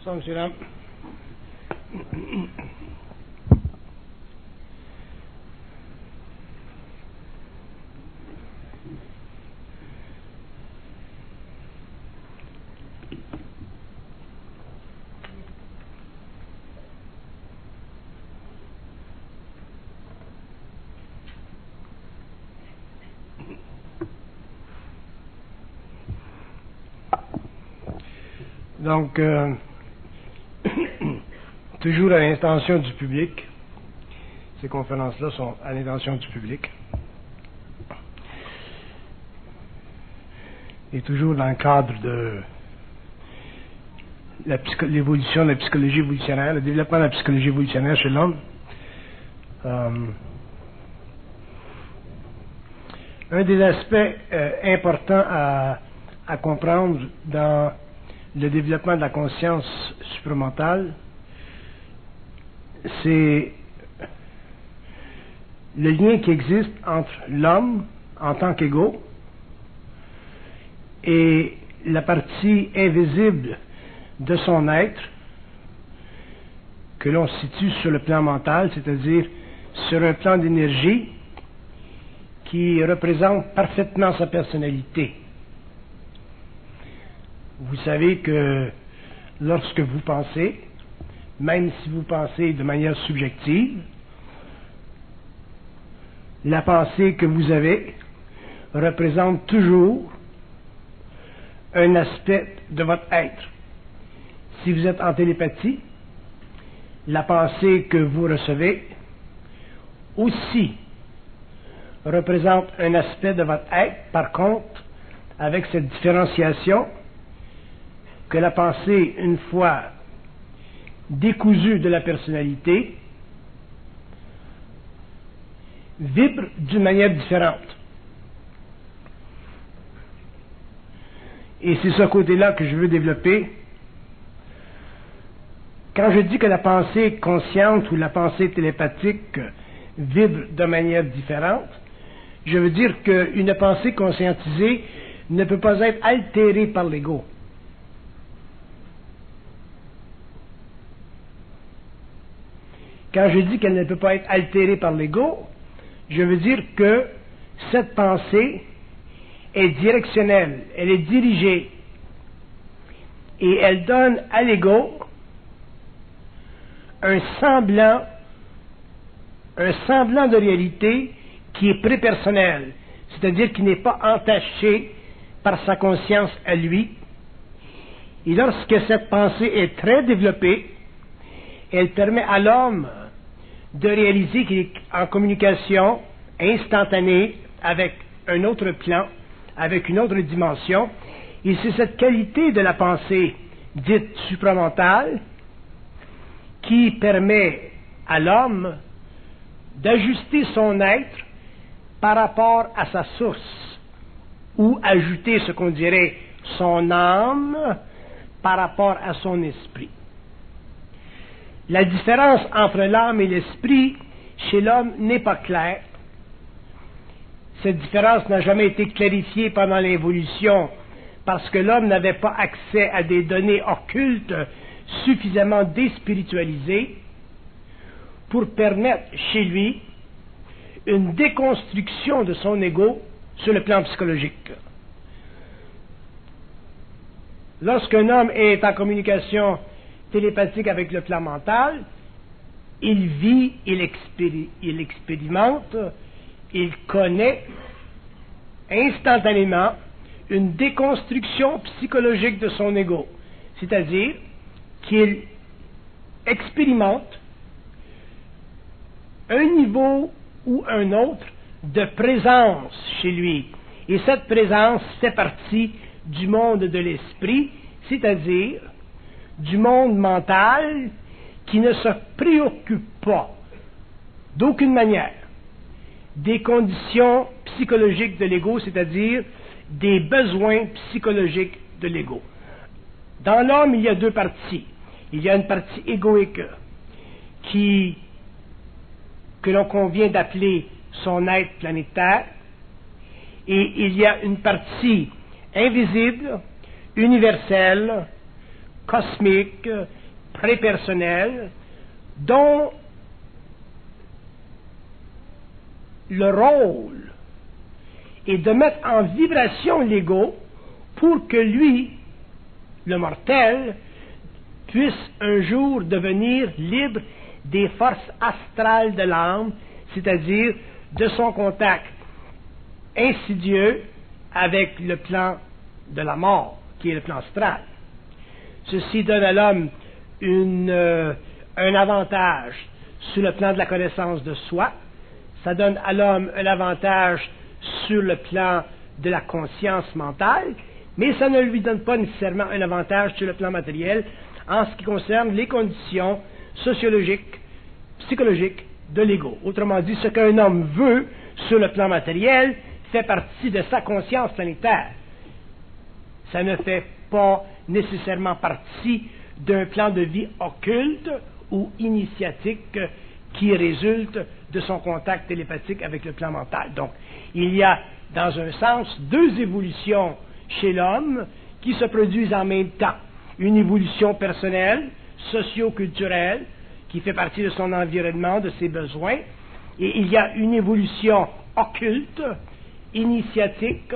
Bonsoir, monsieur Lam. Donc, toujours à l'intention du public, ces conférences-là sont à l'intention du public, et toujours dans le cadre de l'évolution de la psychologie évolutionnaire, le développement de la psychologie évolutionnaire chez l'homme. Un des aspects importants à comprendre dans le développement de la conscience supramentale, c'est le lien qui existe entre l'homme en tant qu'ego et la partie invisible de son être que l'on situe sur le plan mental, c'est-à-dire sur un plan d'énergie qui représente parfaitement sa personnalité. Vous savez que lorsque vous pensez, même si vous pensez de manière subjective, la pensée que vous avez représente toujours un aspect de votre être. Si vous êtes en télépathie, la pensée que vous recevez aussi représente un aspect de votre être, par contre, avec cette différenciation que la pensée, une fois décousue de la personnalité, vibre d'une manière différente. Et c'est ce côté-là que je veux développer. Quand je dis que la pensée consciente ou la pensée télépathique vibre de manière différente, je veux dire qu'une pensée conscientisée ne peut pas être altérée par l'ego. Quand je dis qu'elle ne peut pas être altérée par l'ego, je veux dire que cette pensée est directionnelle, elle est dirigée, et elle donne à l'ego un semblant de réalité qui est prépersonnel, c'est-à-dire qui n'est pas entaché par sa conscience à lui. Et lorsque cette pensée est très développée, elle permet à l'homme de réaliser qu'il est en communication instantanée avec un autre plan, avec une autre dimension, et c'est cette qualité de la pensée dite supramentale qui permet à l'homme d'ajuster son être par rapport à sa source, ou ajouter ce qu'on dirait son âme par rapport à son esprit. La différence entre l'âme et l'esprit chez l'homme n'est pas claire. Cette différence n'a jamais été clarifiée pendant l'évolution parce que l'homme n'avait pas accès à des données occultes suffisamment déspiritualisées pour permettre chez lui une déconstruction de son ego sur le plan psychologique. Lorsqu'un homme est en communication télépathique avec le plan mental, il vit, il expérimente, il connaît instantanément une déconstruction psychologique de son ego, c'est-à-dire qu'il expérimente un niveau ou un autre de présence chez lui. Et cette présence fait partie du monde de l'esprit, c'est-à-dire du monde mental qui ne se préoccupe pas d'aucune manière des conditions psychologiques de l'ego, c'est-à-dire des besoins psychologiques de l'ego. Dans l'homme, il y a deux parties. Il y a une partie égoïque que l'on convient d'appeler son être planétaire, et il y a une partie invisible, universelle, cosmique, prépersonnel, dont le rôle est de mettre en vibration l'ego pour que lui, le mortel, puisse un jour devenir libre des forces astrales de l'âme, c'est-à-dire de son contact insidieux avec le plan de la mort, qui est le plan astral. Ceci donne à l'homme un avantage sur le plan de la connaissance de soi, ça donne à l'homme un avantage sur le plan de la conscience mentale, mais ça ne lui donne pas nécessairement un avantage sur le plan matériel en ce qui concerne les conditions sociologiques, psychologiques de l'ego. Autrement dit, ce qu'un homme veut sur le plan matériel fait partie de sa conscience planétaire. Ça ne fait pas nécessairement partie d'un plan de vie occulte ou initiatique qui résulte de son contact télépathique avec le plan mental. Donc, il y a, dans un sens, deux évolutions chez l'homme qui se produisent en même temps. Une évolution personnelle, socio-culturelle, qui fait partie de son environnement, de ses besoins, et il y a une évolution occulte, initiatique,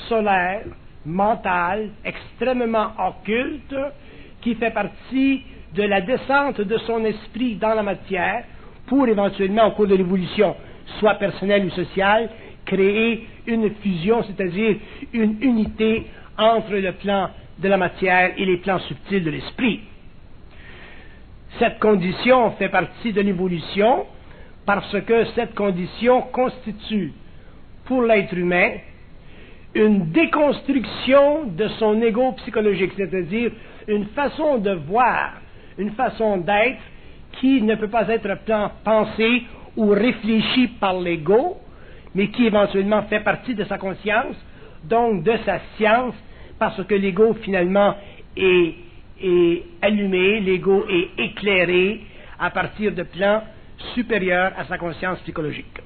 solaire, mentale, extrêmement occulte, qui fait partie de la descente de son esprit dans la matière pour éventuellement, au cours de l'évolution, soit personnelle ou sociale, créer une fusion, c'est-à-dire une unité entre le plan de la matière et les plans subtils de l'esprit. Cette condition fait partie de l'évolution parce que cette condition constitue pour l'être humain une déconstruction de son ego psychologique, c'est-à-dire une façon de voir, une façon d'être qui ne peut pas être pensée ou réfléchie par l'ego, mais qui éventuellement fait partie de sa conscience, donc de sa science, parce que l'ego finalement est allumé, l'ego est éclairé à partir de plans supérieurs à sa conscience psychologique.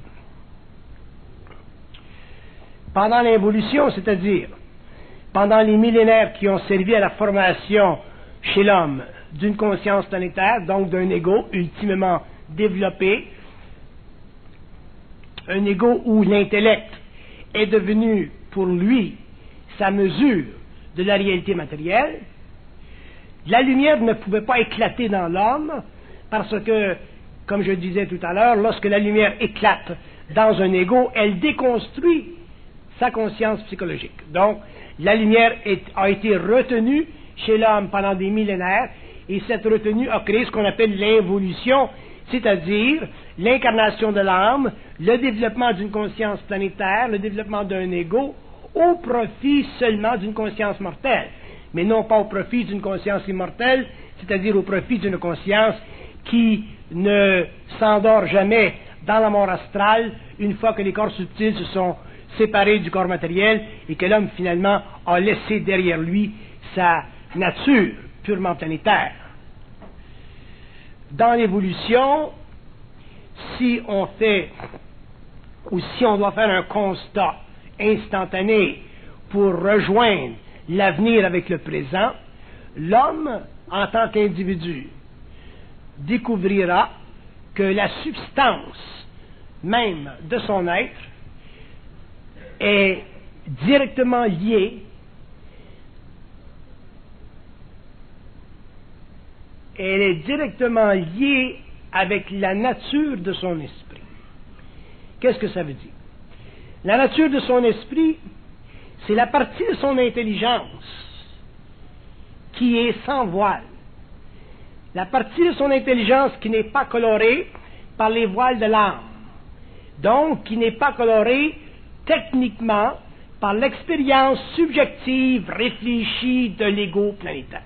Pendant l'évolution, c'est-à-dire pendant les millénaires qui ont servi à la formation chez l'homme d'une conscience planétaire, donc d'un ego ultimement développé, un ego où l'intellect est devenu pour lui sa mesure de la réalité matérielle, la lumière ne pouvait pas éclater dans l'homme parce que, comme je disais tout à l'heure, lorsque la lumière éclate dans un ego, elle déconstruit sa conscience psychologique. Donc, la lumière a été retenue chez l'homme pendant des millénaires et cette retenue a créé ce qu'on appelle l'involution, c'est-à-dire l'incarnation de l'âme, le développement d'une conscience planétaire, le développement d'un ego au profit seulement d'une conscience mortelle, mais non pas au profit d'une conscience immortelle, c'est-à-dire au profit d'une conscience qui ne s'endort jamais dans la mort astrale une fois que les corps subtils se sont séparés du corps matériel et que l'homme finalement a laissé derrière lui sa nature purement planétaire. Dans l'évolution, si on doit faire un constat instantané pour rejoindre l'avenir avec le présent, l'homme, en tant qu'individu, découvrira que la substance même de son être est directement liée avec la nature de son esprit. Qu'est-ce que ça veut dire? La nature de son esprit, c'est la partie de son intelligence qui est sans voile. La partie de son intelligence qui n'est pas colorée par les voiles de l'âme. Donc, qui n'est pas colorée techniquement par l'expérience subjective réfléchie de l'ego planétaire.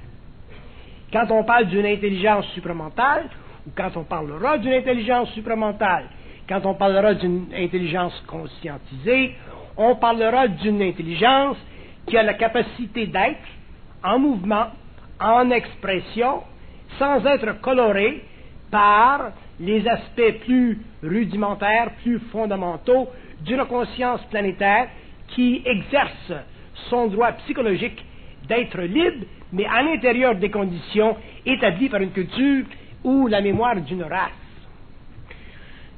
Quand on parle d'une intelligence supramentale, ou quand on parlera d'une intelligence supramentale, quand on parlera d'une intelligence conscientisée, on parlera d'une intelligence qui a la capacité d'être en mouvement, en expression, sans être colorée par les aspects plus rudimentaires, plus fondamentaux d'une conscience planétaire qui exerce son droit psychologique d'être libre, mais à l'intérieur des conditions établies par une culture ou la mémoire d'une race.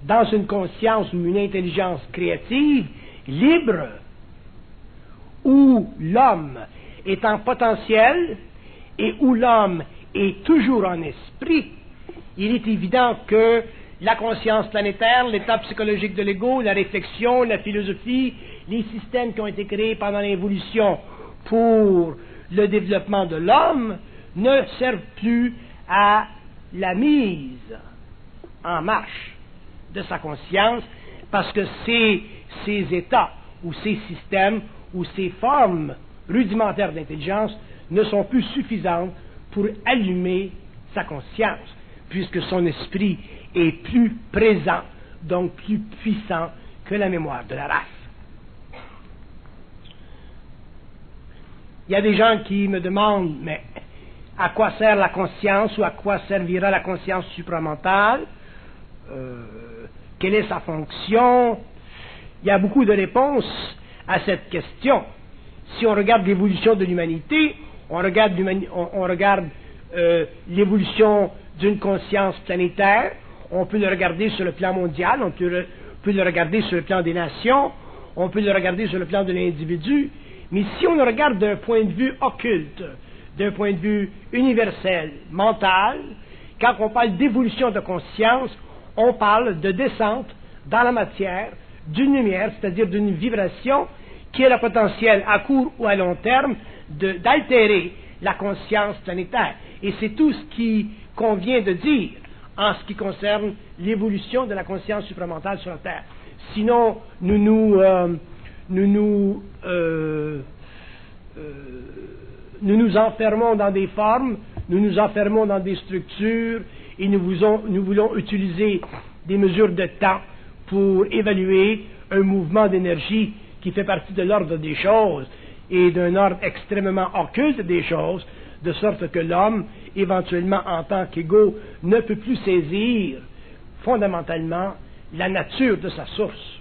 Dans une conscience ou une intelligence créative, libre, où l'homme est en potentiel et où l'homme est toujours en esprit, il est évident que la conscience planétaire, l'état psychologique de l'ego, la réflexion, la philosophie, les systèmes qui ont été créés pendant l'évolution pour le développement de l'homme ne servent plus à la mise en marche de sa conscience parce que ces états ou ces systèmes ou ces formes rudimentaires d'intelligence ne sont plus suffisantes pour allumer sa conscience, puisque son esprit est plus présent, donc plus puissant que la mémoire de la race. Il y a des gens qui me demandent, mais à quoi sert la conscience ou à quoi servira la conscience supramentale? Quelle est sa fonction? Il y a beaucoup de réponses à cette question. Si on regarde l'évolution de l'humanité, on regarde l'évolution d'une conscience planétaire, on peut le regarder sur le plan mondial, on peut le regarder sur le plan des nations, on peut le regarder sur le plan de l'individu, mais si on le regarde d'un point de vue occulte, d'un point de vue universel, mental, quand on parle d'évolution de conscience, on parle de descente dans la matière d'une lumière, c'est-à-dire d'une vibration qui a le potentiel à court ou à long terme d'altérer la conscience planétaire. Et c'est tout ce qui convient de dire en ce qui concerne l'évolution de la conscience supramentale sur la Terre. Sinon, nous nous enfermons dans des formes, nous nous enfermons dans des structures et nous voulons utiliser des mesures de temps pour évaluer un mouvement d'énergie qui fait partie de l'ordre des choses et d'un ordre extrêmement occulte des choses, de sorte que l'homme, éventuellement en tant qu'ego, ne peut plus saisir fondamentalement la nature de sa source.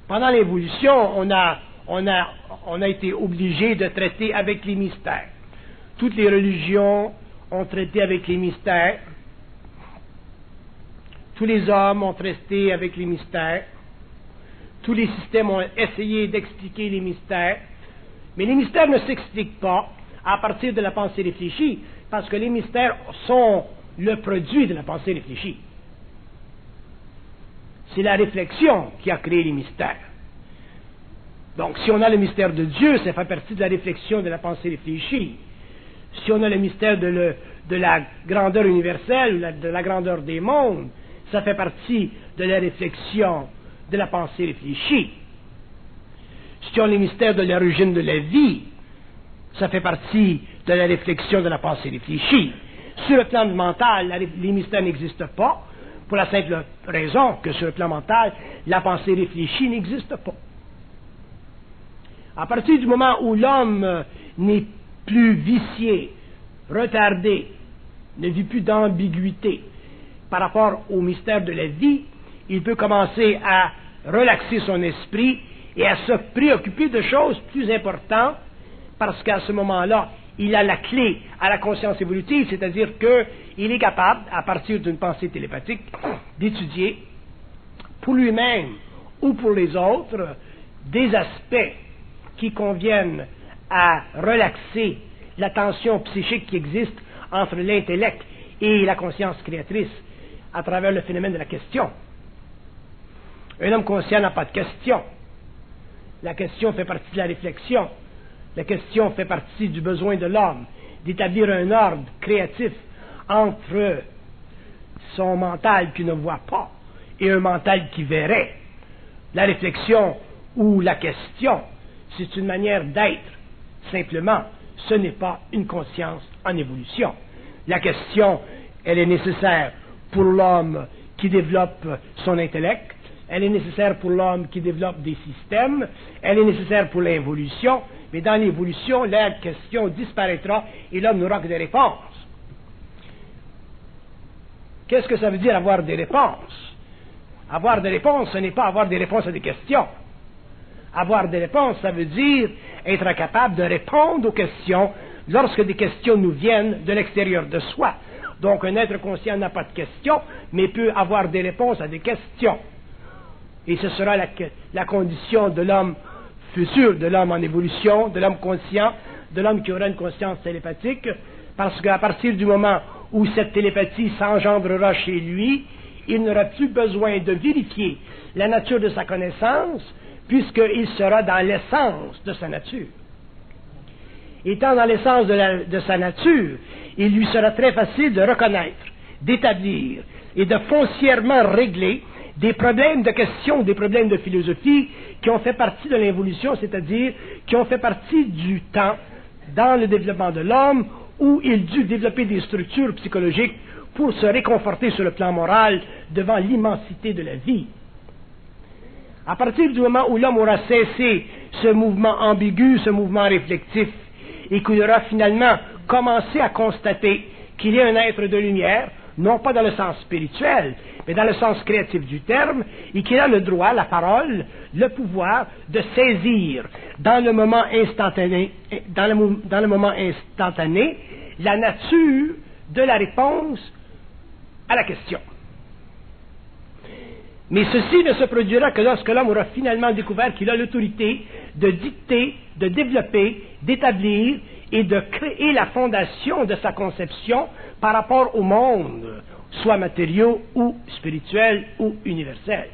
Pendant l'évolution, on a été obligé de traiter avec les mystères. Toutes les religions ont traité avec les mystères. Tous les hommes ont traité avec les mystères. Tous les systèmes ont essayé d'expliquer les mystères. Mais les mystères ne s'expliquent pas à partir de la pensée réfléchie, parce que les mystères sont le produit de la pensée réfléchie. C'est la réflexion qui a créé les mystères. Donc, si on a le mystère de Dieu, ça fait partie de la réflexion de la pensée réfléchie. Si on a le mystère de la grandeur universelle, ou de la grandeur des mondes, ça fait partie de la réflexion de la pensée réfléchie. Si on a le mystère de l'origine de la vie, ça fait partie de la réflexion de la pensée réfléchie. Sur le plan mental, les mystères n'existent pas, pour la simple raison que sur le plan mental, la pensée réfléchie n'existe pas. À partir du moment où l'homme n'est plus vicié, retardé, ne vit plus d'ambiguïté par rapport au mystère de la vie, il peut commencer à relaxer son esprit et à se préoccuper de choses plus importantes, parce qu'à ce moment-là, il a la clé à la conscience évolutive, c'est-à-dire qu'il est capable, à partir d'une pensée télépathique, d'étudier pour lui-même ou pour les autres des aspects qui conviennent à relaxer la tension psychique qui existe entre l'intellect et la conscience créatrice à travers le phénomène de la question. Un homme conscient n'a pas de question. La question fait partie de la réflexion. La question fait partie du besoin de l'homme d'établir un ordre créatif entre son mental qui ne voit pas et un mental qui verrait. La réflexion ou la question, c'est une manière d'être. Simplement, ce n'est pas une conscience en évolution. La question, elle est nécessaire pour l'homme qui développe son intellect, elle est nécessaire pour l'homme qui développe des systèmes, elle est nécessaire pour l'évolution, mais dans l'évolution, la question disparaîtra et l'homme n'aura que des réponses. Qu'est-ce que ça veut dire avoir des réponses? Avoir des réponses, ce n'est pas avoir des réponses à des questions. Avoir des réponses, ça veut dire être capable de répondre aux questions lorsque des questions nous viennent de l'extérieur de soi. Donc, un être conscient n'a pas de questions, mais peut avoir des réponses à des questions. Et ce sera la condition de l'homme futur, de l'homme en évolution, de l'homme conscient, de l'homme qui aura une conscience télépathique, parce qu'à partir du moment où cette télépathie s'engendrera chez lui, il n'aura plus besoin de vérifier la nature de sa connaissance, puisqu'il sera dans l'essence de sa nature. Étant dans l'essence de sa nature, il lui sera très facile de reconnaître, d'établir et de foncièrement régler des problèmes de questions, des problèmes de philosophie qui ont fait partie de l'évolution, c'est-à-dire qui ont fait partie du temps dans le développement de l'homme où il dut développer des structures psychologiques pour se réconforter sur le plan moral devant l'immensité de la vie. À partir du moment où l'homme aura cessé ce mouvement ambigu, ce mouvement réflectif, et qu'il aura finalement commencé à constater qu'il est un être de lumière, non pas dans le sens spirituel, mais dans le sens créatif du terme, et qu'il a le droit, la parole, le pouvoir de saisir dans le moment instantané, la nature de la réponse à la question. Mais ceci ne se produira que lorsque l'homme aura finalement découvert qu'il a l'autorité de dicter, de développer, d'établir et de créer la fondation de sa conception par rapport au monde, soit matériaux ou spirituels ou universels.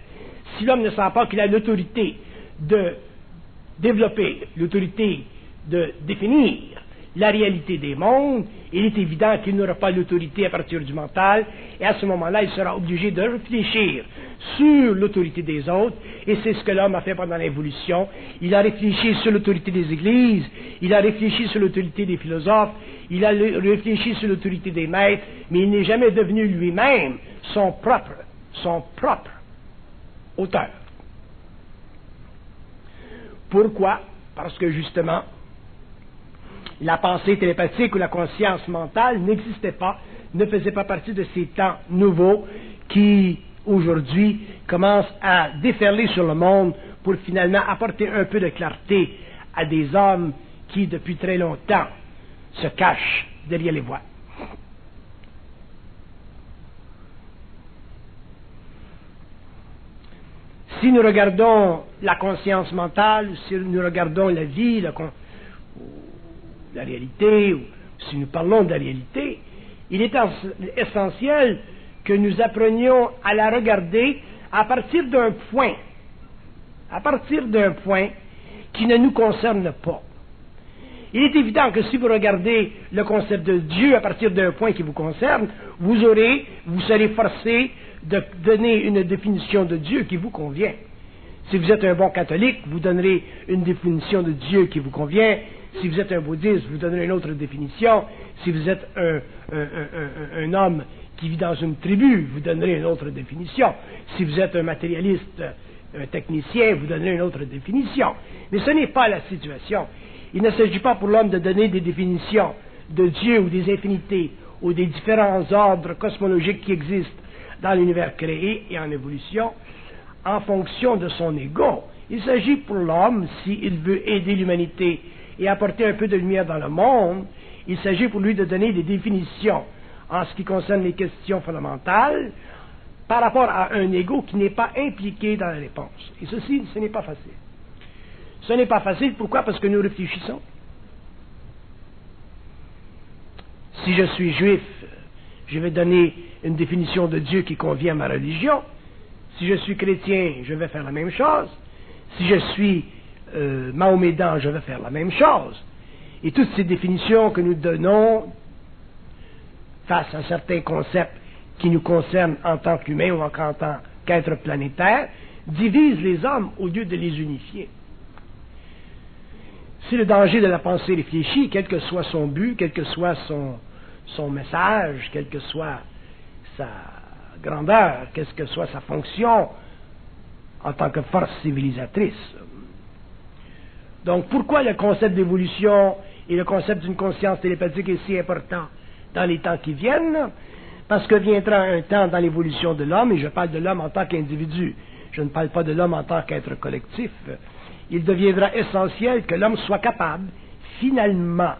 Si l'homme ne sent pas qu'il a l'autorité de développer, l'autorité de définir la réalité des mondes, il est évident qu'il n'aura pas l'autorité à partir du mental, et à ce moment-là, il sera obligé de réfléchir sur l'autorité des autres, et c'est ce que l'homme a fait pendant l'évolution. Il a réfléchi sur l'autorité des églises, il a réfléchi sur l'autorité des philosophes, il a réfléchi sur l'autorité des maîtres, mais il n'est jamais devenu lui-même son propre auteur. Pourquoi? Parce que justement, la pensée télépathique ou la conscience mentale n'existait pas, ne faisait pas partie de ces temps nouveaux qui, aujourd'hui, commencent à déferler sur le monde pour finalement apporter un peu de clarté à des hommes qui, depuis très longtemps, se cachent derrière les voiles. Si nous regardons la conscience mentale, si nous regardons la vie, la réalité, ou si nous parlons de la réalité, il est essentiel que nous apprenions à la regarder à partir d'un point qui ne nous concerne pas. Il est évident que si vous regardez le concept de Dieu à partir d'un point qui vous concerne, vous serez forcé de donner une définition de Dieu qui vous convient. Si vous êtes un bon catholique, vous donnerez une définition de Dieu qui vous convient. Si vous êtes un bouddhiste, vous donnerez une autre définition. Si vous êtes un homme qui vit dans une tribu, vous donnerez une autre définition. Si vous êtes un matérialiste, un technicien, vous donnerez une autre définition. Mais ce n'est pas la situation. Il ne s'agit pas pour l'homme de donner des définitions de Dieu ou des infinités ou des différents ordres cosmologiques qui existent dans l'univers créé et en évolution en fonction de son ego. Il s'agit pour l'homme, s'il veut aider l'humanité et apporter un peu de lumière dans le monde, il s'agit pour lui de donner des définitions en ce qui concerne les questions fondamentales par rapport à un ego qui n'est pas impliqué dans la réponse. Et ceci, ce n'est pas facile. Ce n'est pas facile, pourquoi? Parce que nous réfléchissons. Si je suis juif, je vais donner une définition de Dieu qui convient à ma religion. Si je suis chrétien, je vais faire la même chose. Si je suis mahomédan, je vais faire la même chose. Et toutes ces définitions que nous donnons face à certains concepts qui nous concernent en tant qu'humains ou en tant qu'êtres planétaires, divisent les hommes au lieu de les unifier. C'est le danger de la pensée réfléchie, quel que soit son but, quel que soit son message, quelle que soit sa grandeur, quelle que soit sa fonction en tant que force civilisatrice. Donc, pourquoi le concept d'évolution et le concept d'une conscience télépathique est si important dans les temps qui viennent? Parce que viendra un temps dans l'évolution de l'homme, et je parle de l'homme en tant qu'individu, je ne parle pas de l'homme en tant qu'être collectif. il deviendra essentiel que l'homme soit capable, finalement,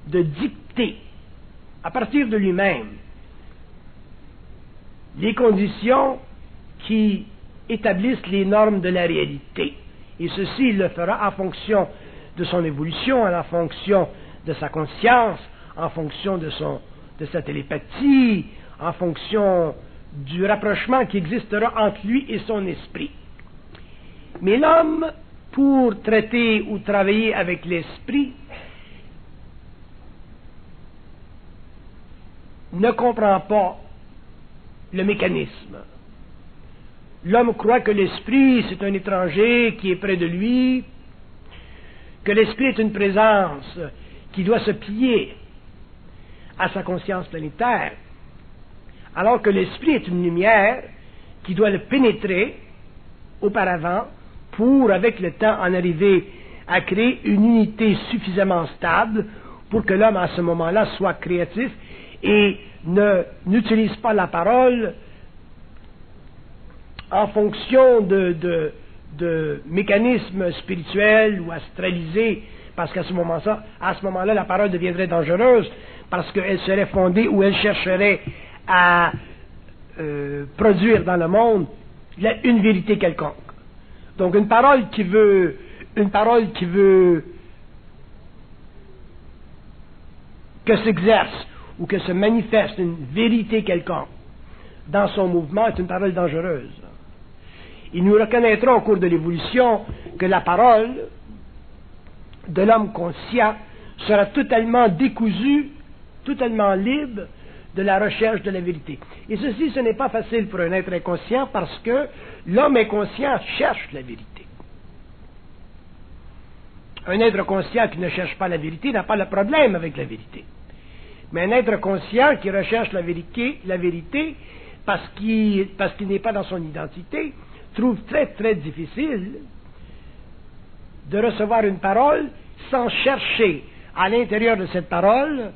de dicter, à partir de lui-même, les conditions qui établissent les normes de la réalité. Et ceci, il le fera en fonction de son évolution, en fonction de sa conscience, en fonction de sa télépathie, en fonction du rapprochement qui existera entre lui et son esprit. Mais l'homme, pour traiter ou travailler avec l'esprit, ne comprend pas le mécanisme. L'homme croit que l'esprit, c'est un étranger qui est près de lui, que l'esprit est une présence qui doit se plier à sa conscience planétaire, alors que l'esprit est une lumière qui doit le pénétrer auparavant pour, avec le temps, en arriver à créer une unité suffisamment stable pour que l'homme, à ce moment-là, soit créatif et n'utilise pas la parole en fonction de mécanismes spirituels ou astralisés, parce qu'à ce moment-là, la parole deviendrait dangereuse, parce qu'elle serait fondée ou elle chercherait à produire dans le monde une vérité quelconque. Donc une parole qui veut que s'exerce ou que se manifeste une vérité quelconque dans son mouvement est une parole dangereuse. Et nous reconnaîtrons au cours de l'évolution que la parole de l'homme conscient sera totalement décousue, totalement libre de la recherche de la vérité. Et ceci, ce n'est pas facile pour un être inconscient parce que l'homme inconscient cherche la vérité. Un être conscient qui ne cherche pas la vérité n'a pas le problème avec la vérité. Mais un être conscient qui recherche la vérité parce qu'il n'est pas dans son identité, trouve très très difficile de recevoir une parole sans chercher à l'intérieur de cette parole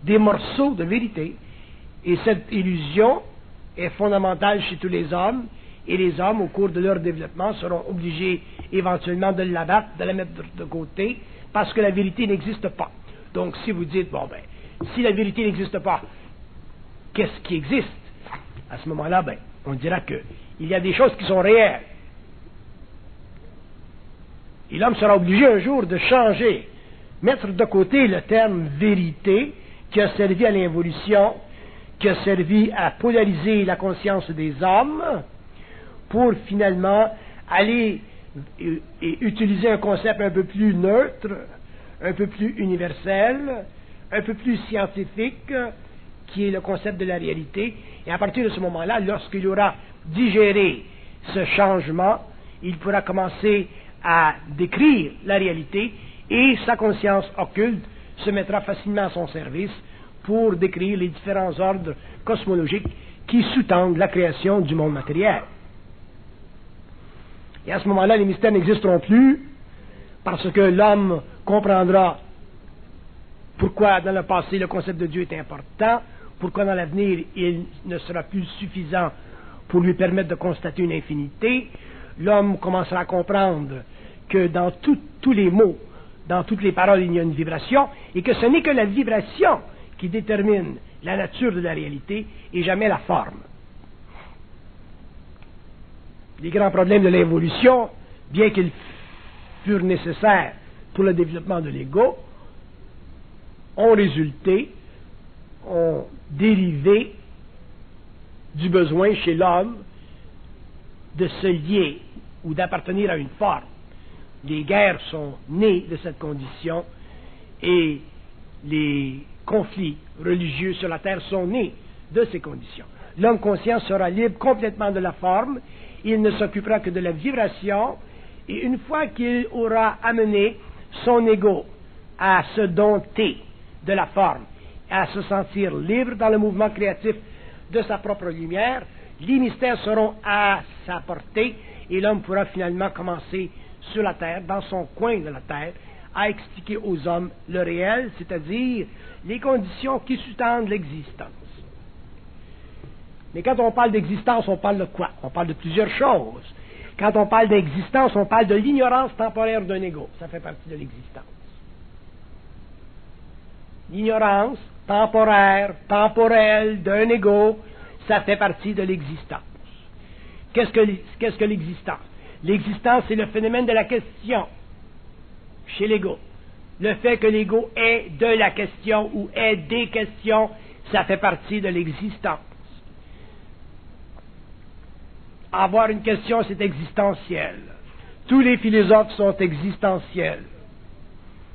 des morceaux de vérité. Et cette illusion est fondamentale chez tous les hommes, et les hommes, au cours de leur développement, seront obligés éventuellement de l'abattre, de la mettre de côté, parce que la vérité n'existe pas. Donc si vous dites, si la vérité n'existe pas, qu'est-ce qui existe? À ce moment-là, on dira qu'il y a des choses qui sont réelles. Et l'homme sera obligé un jour de changer, mettre de côté le terme vérité qui a servi à l'involution, qui a servi à polariser la conscience des hommes, pour finalement aller et utiliser un concept un peu plus neutre, un peu plus universel, un peu plus scientifique, qui est le concept de la réalité. Et à partir de ce moment-là, lorsqu'il aura digéré ce changement, il pourra commencer à décrire la réalité et sa conscience occulte se mettra facilement à son service pour décrire les différents ordres cosmologiques qui sous-tendent la création du monde matériel. Et à ce moment-là, les mystères n'existeront plus parce que l'homme comprendra pourquoi dans le passé le concept de Dieu est important, pourquoi dans l'avenir il ne sera plus suffisant pour lui permettre de constater une infinité. L'homme commencera à comprendre que dans tous les mots, dans toutes les paroles, il y a une vibration, et que ce n'est que la vibration qui détermine la nature de la réalité et jamais la forme. Les grands problèmes de l'évolution, bien qu'ils furent nécessaires pour le développement de l'ego, ont dérivé du besoin chez l'homme de se lier ou d'appartenir à une forme. Les guerres sont nées de cette condition et les conflits religieux sur la terre sont nés de ces conditions. L'homme conscient sera libre complètement de la forme, il ne s'occupera que de la vibration, et une fois qu'il aura amené son ego à se dompter de la forme, à se sentir libre dans le mouvement créatif de sa propre lumière, les mystères seront à sa portée, et l'homme pourra finalement commencer sur la terre, dans son coin de la terre, à expliquer aux hommes le réel, c'est-à-dire les conditions qui sous-tendent l'existence. Mais quand on parle d'existence, on parle de quoi? On parle de plusieurs choses. Quand on parle d'existence, on parle de l'ignorance temporaire d'un ego. Ça fait partie de l'existence. L'ignorance temporaire, temporelle d'un ego, ça fait partie de l'existence. Qu'est-ce que l'existence? L'existence, c'est le phénomène de la question chez l'ego. Le fait que l'ego est de la question ou est des questions, ça fait partie de l'existence. Avoir une question, c'est existentiel. Tous les philosophes sont existentiels.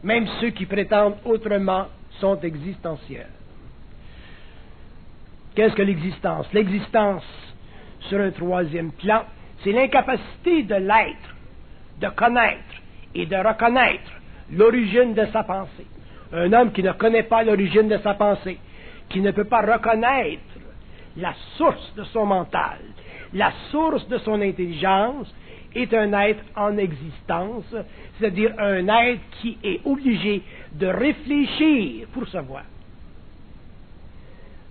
Même ceux qui prétendent autrement sont existentiels. Qu'est-ce que l'existence? L'existence, sur un troisième plan, c'est l'incapacité de l'être, de connaître et de reconnaître l'origine de sa pensée. Un homme qui ne connaît pas l'origine de sa pensée, qui ne peut pas reconnaître la source de son mental, la source de son intelligence, est un être en existence, c'est-à-dire un être qui est obligé de réfléchir pour savoir.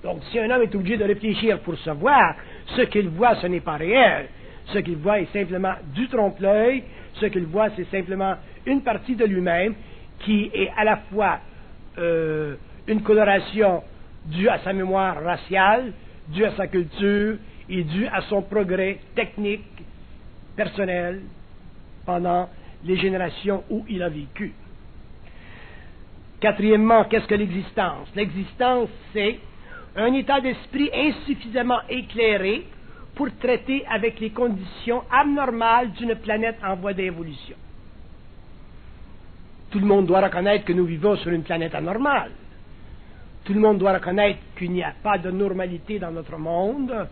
Donc, si un homme est obligé de réfléchir pour savoir, ce qu'il voit, ce n'est pas réel. Ce qu'il voit est simplement du trompe-l'œil. Ce qu'il voit, c'est simplement une partie de lui-même qui est à la fois une coloration due à sa mémoire raciale, due à sa culture et due à son progrès technique, personnel, pendant les générations où il a vécu. Quatrièmement, qu'est-ce que l'existence? L'existence, c'est un état d'esprit insuffisamment éclairé pour traiter avec les conditions abnormales d'une planète en voie d'évolution. Tout le monde doit reconnaître que nous vivons sur une planète anormale. Tout le monde doit reconnaître qu'il n'y a pas de normalité dans notre monde,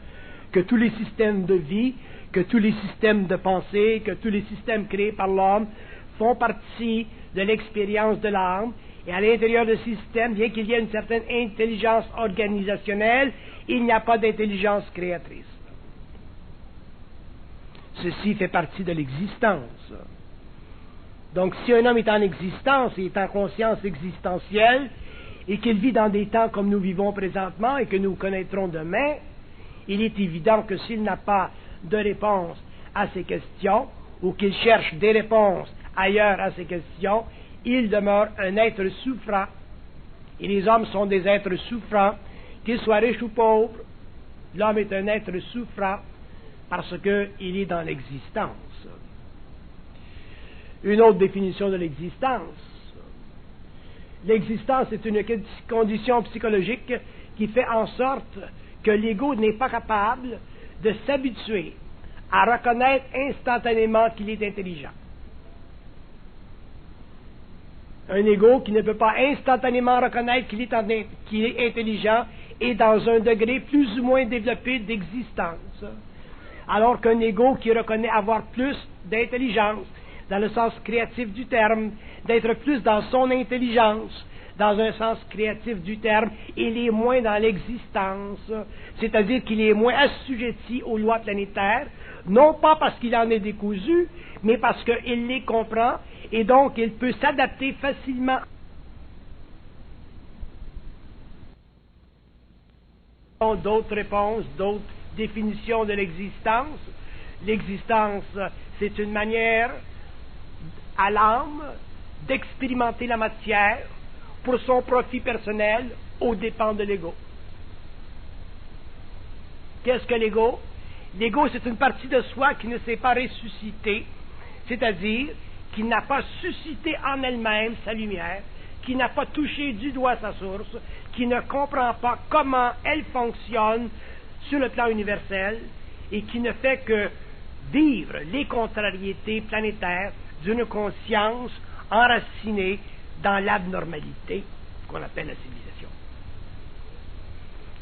que tous les systèmes de vie, que tous les systèmes de pensée, que tous les systèmes créés par l'homme font partie de l'expérience de l'âme. Et à l'intérieur de ces systèmes, bien qu'il y ait une certaine intelligence organisationnelle, il n'y a pas d'intelligence créatrice. Ceci fait partie de l'existence. Donc, si un homme est en existence et est en conscience existentielle, et qu'il vit dans des temps comme nous vivons présentement et que nous connaîtrons demain, il est évident que s'il n'a pas de réponse à ces questions, ou qu'il cherche des réponses ailleurs à ces questions, il demeure un être souffrant. Et les hommes sont des êtres souffrants, qu'ils soient riches ou pauvres. L'homme est un être souffrant parce qu'il est dans l'existence. Une autre définition de l'existence. L'existence est une condition psychologique qui fait en sorte que l'ego n'est pas capable de s'habituer à reconnaître instantanément qu'il est intelligent. Un ego qui ne peut pas instantanément reconnaître qu'il est intelligent est dans un degré plus ou moins développé d'existence. Alors qu'un ego qui reconnaît avoir plus d'intelligence, dans le sens créatif du terme, d'être plus dans son intelligence, dans un sens créatif du terme, il est moins dans l'existence, c'est-à-dire qu'il est moins assujetti aux lois planétaires, non pas parce qu'il en est décousu, mais parce qu'il les comprend, et donc il peut s'adapter facilement d'autres réponses, d'autres définitions de l'existence. L'existence, c'est une manière à l'âme d'expérimenter la matière pour son profit personnel aux dépens de l'ego. Qu'est-ce que l'ego? L'ego, c'est une partie de soi qui ne s'est pas ressuscitée, c'est-à-dire qui n'a pas suscité en elle-même sa lumière, qui n'a pas touché du doigt sa source, qui ne comprend pas comment elle fonctionne sur le plan universel et qui ne fait que vivre les contrariétés planétaires d'une conscience enracinée dans l'abnormalité qu'on appelle la civilisation.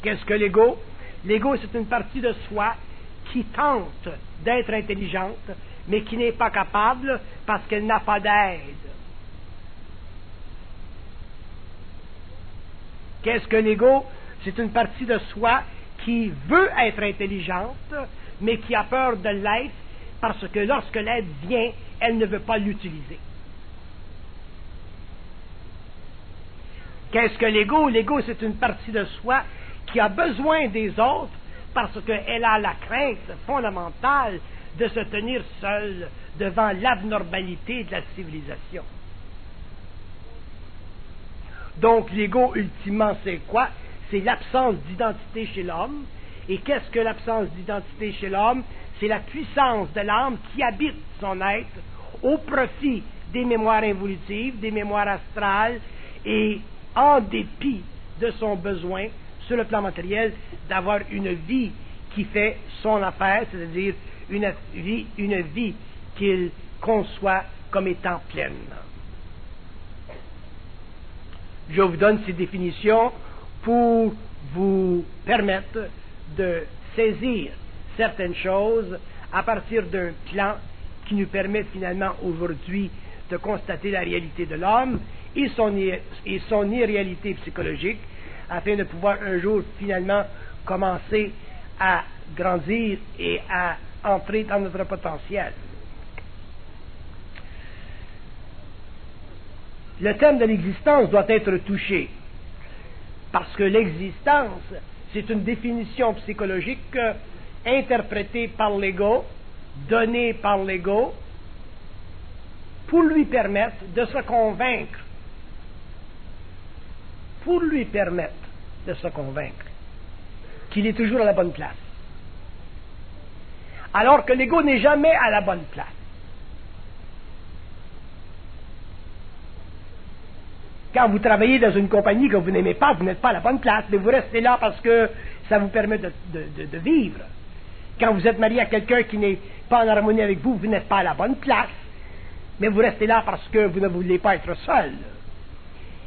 Qu'est-ce que l'ego? L'ego, c'est une partie de soi qui tente d'être intelligente, mais qui n'est pas capable parce qu'elle n'a pas d'aide. Qu'est-ce que l'ego? C'est une partie de soi qui veut être intelligente, mais qui a peur de l'être parce que lorsque l'aide vient, elle ne veut pas l'utiliser. Qu'est-ce que l'ego? L'ego, c'est une partie de soi qui a besoin des autres parce qu'elle a la crainte fondamentale de se tenir seul devant l'abnormalité de la civilisation. Donc l'ego, ultimement, c'est quoi? C'est l'absence d'identité chez l'homme. Et qu'est-ce que l'absence d'identité chez l'homme? C'est la puissance de l'âme qui habite son être au profit des mémoires involutives, des mémoires astrales, et en dépit de son besoin, sur le plan matériel, d'avoir une vie qui fait son affaire, c'est-à-dire une vie qu'il conçoit comme étant pleine. Je vous donne ces définitions pour vous permettre de saisir certaines choses à partir d'un plan qui nous permet finalement aujourd'hui de constater la réalité de l'homme et son irréalité psychologique, afin de pouvoir un jour finalement commencer à grandir et à entrer dans notre potentiel. Le thème de l'existence doit être touché, parce que l'existence, c'est une définition psychologique interprétée par l'ego, donnée par l'ego, pour lui permettre de se convaincre, qu'il est toujours à la bonne place. Alors que l'ego n'est jamais à la bonne place. Quand vous travaillez dans une compagnie que vous n'aimez pas, vous n'êtes pas à la bonne place, mais vous restez là parce que ça vous permet de vivre. Quand vous êtes marié à quelqu'un qui n'est pas en harmonie avec vous, vous n'êtes pas à la bonne place, mais vous restez là parce que vous ne voulez pas être seul.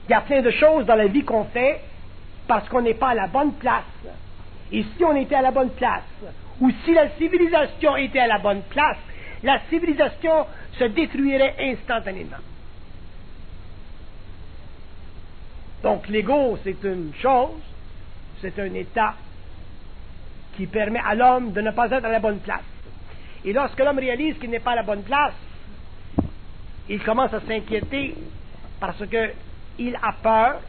Il y a plein de choses dans la vie qu'on fait parce qu'on n'est pas à la bonne place. Et si on était à la bonne place, ou si la civilisation était à la bonne place, la civilisation se détruirait instantanément. Donc l'ego, c'est une chose, c'est un état qui permet à l'homme de ne pas être à la bonne place. Et lorsque l'homme réalise qu'il n'est pas à la bonne place, il commence à s'inquiéter parce qu'il a peur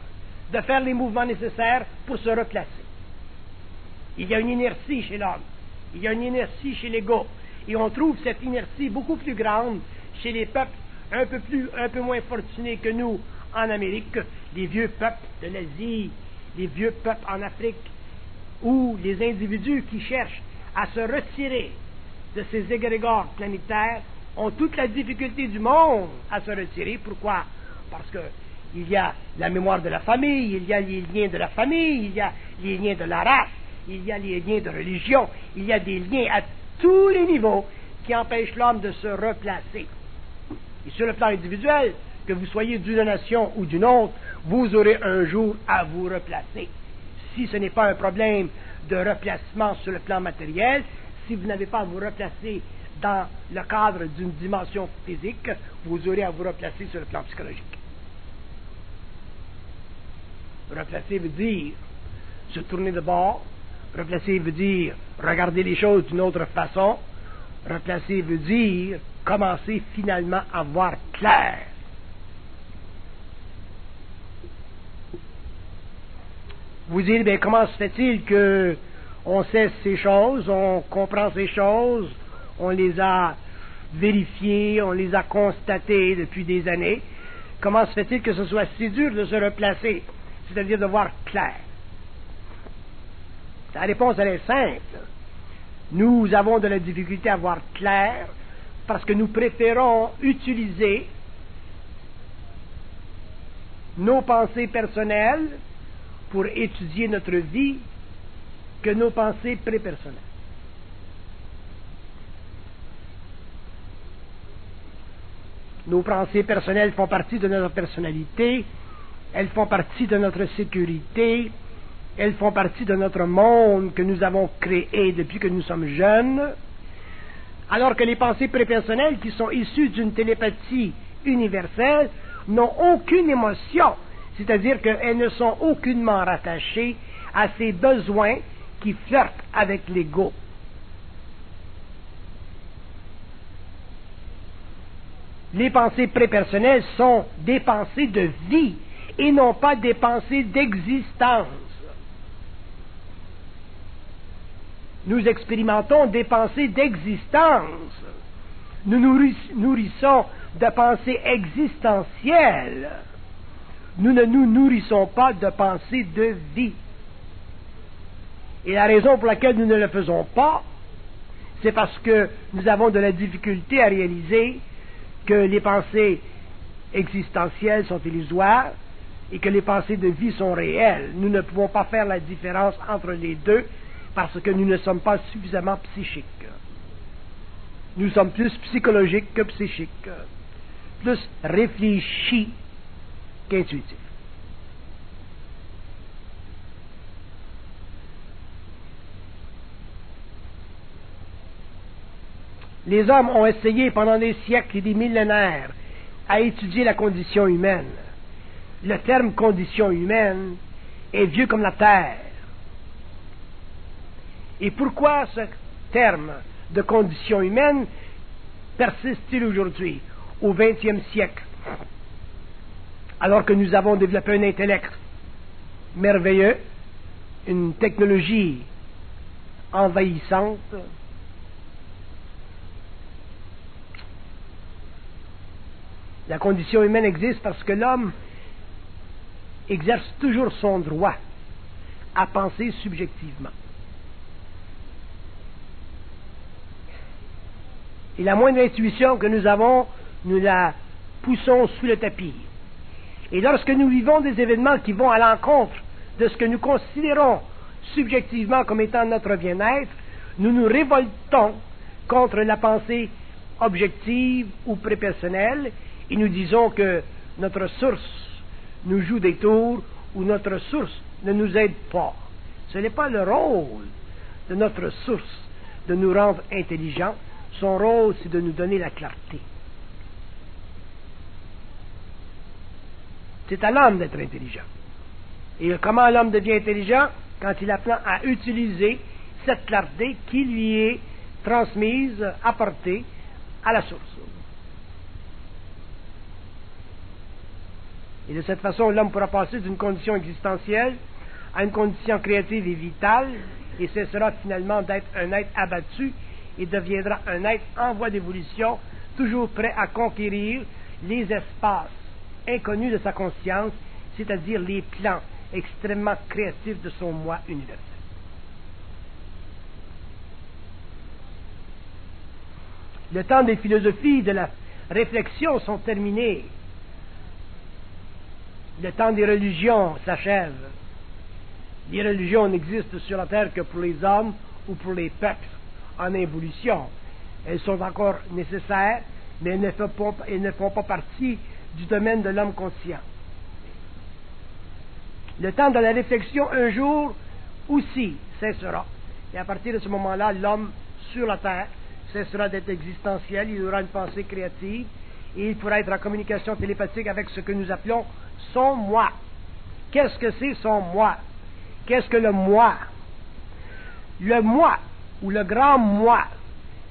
de faire les mouvements nécessaires pour se replacer. Il y a une inertie chez l'homme, il y a une inertie chez l'ego, et on trouve cette inertie beaucoup plus grande chez les peuples un peu moins fortunés que nous en Amérique, les vieux peuples de l'Asie, les vieux peuples en Afrique, ou les individus qui cherchent à se retirer de ces égrégores planétaires ont toute la difficulté du monde à se retirer. Pourquoi? Parce que il y a la mémoire de la famille, il y a les liens de la famille, il y a les liens de la race, il y a les liens de religion, il y a des liens à tous les niveaux qui empêchent l'homme de se replacer. Et sur le plan individuel, que vous soyez d'une nation ou d'une autre, vous aurez un jour à vous replacer. Si ce n'est pas un problème de replacement sur le plan matériel, si vous n'avez pas à vous replacer dans le cadre d'une dimension physique, vous aurez à vous replacer sur le plan psychologique. Replacer veut dire se tourner de bord. Replacer veut dire regarder les choses d'une autre façon. Replacer veut dire commencer finalement à voir clair. Vous dites, bien, comment se fait-il qu'on sait ces choses, on comprend ces choses, on les a vérifiées, on les a constatées depuis des années. Comment se fait-il que ce soit si dur de se replacer, c'est-à-dire de voir clair? La réponse, elle est simple. Nous avons de la difficulté à voir clair parce que nous préférons utiliser nos pensées personnelles pour étudier notre vie que nos pensées prépersonnelles. Nos pensées personnelles font partie de notre personnalité, elles font partie de notre sécurité, elles font partie de notre monde que nous avons créé depuis que nous sommes jeunes, alors que les pensées prépersonnelles qui sont issues d'une télépathie universelle n'ont aucune émotion, c'est-à-dire qu'elles ne sont aucunement rattachées à ces besoins qui flirtent avec l'ego. Les pensées prépersonnelles sont des pensées de vie et non pas des pensées d'existence. nous expérimentons des pensées d'existence. Nous nourrissons de pensées existentielles. Nous ne nous nourrissons pas de pensées de vie. Et la raison pour laquelle nous ne le faisons pas, c'est parce que nous avons de la difficulté à réaliser que les pensées existentielles sont illusoires et que les pensées de vie sont réelles. Nous ne pouvons pas faire la différence entre les deux parce que nous ne sommes pas suffisamment psychiques. Nous sommes plus psychologiques que psychiques, plus réfléchis qu'intuitifs. Les hommes ont essayé pendant des siècles et des millénaires à étudier la condition humaine. Le terme condition humaine est vieux comme la terre. Et pourquoi ce terme de condition humaine persiste-t-il aujourd'hui, au XXe siècle, alors que nous avons développé un intellect merveilleux, une technologie envahissante? La condition humaine existe parce que l'homme exerce toujours son droit à penser subjectivement. Et la moindre intuition que nous avons, nous la poussons sous le tapis. Et lorsque nous vivons des événements qui vont à l'encontre de ce que nous considérons subjectivement comme étant notre bien-être, nous nous révoltons contre la pensée objective ou prépersonnelle et nous disons que notre source nous joue des tours ou notre source ne nous aide pas. Ce n'est pas le rôle de notre source de nous rendre intelligents. Son rôle, c'est de nous donner la clarté. C'est à l'homme d'être intelligent. Et comment l'homme devient intelligent? Quand il apprend à utiliser cette clarté qui lui est transmise, apportée à la source. Et de cette façon, l'homme pourra passer d'une condition existentielle à une condition créative et vitale, et cessera finalement d'être un être abattu et deviendra un être en voie d'évolution, toujours prêt à conquérir les espaces inconnus de sa conscience, c'est-à-dire les plans extrêmement créatifs de son moi universel. Le temps des philosophies de la réflexion sont terminés. Le temps des religions s'achève. Les religions n'existent sur la terre que pour les hommes ou pour les peuples en évolution. Elles sont encore nécessaires, mais elles ne font pas partie du domaine de l'homme conscient. Le temps de la réflexion, un jour, aussi cessera. Et à partir de ce moment-là, l'homme sur la terre cessera d'être existentiel, il aura une pensée créative, et il pourra être en communication télépathique avec ce que nous appelons son moi. Qu'est-ce que c'est son moi? Qu'est-ce que le moi? Le moi, ou le grand moi,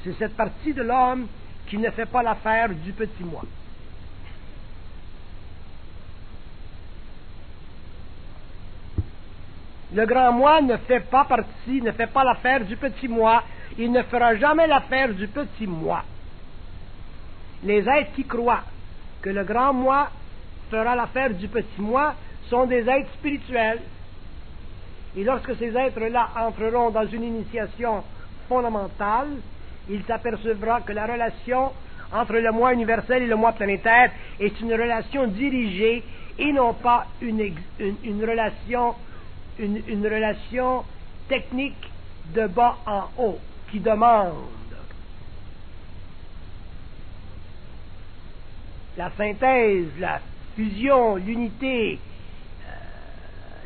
c'est cette partie de l'homme qui ne fait pas l'affaire du petit moi. Le grand moi ne fait pas partie, ne fait pas l'affaire du petit moi, il ne fera jamais l'affaire du petit moi. Les êtres qui croient que le grand moi fera l'affaire du petit moi sont des êtres spirituels. Et lorsque ces êtres-là entreront dans une initiation fondamentale, ils s'apercevront que la relation entre le moi universel et le moi planétaire est une relation dirigée et non pas une relation technique de bas en haut qui demande la synthèse, la fusion, l'unité,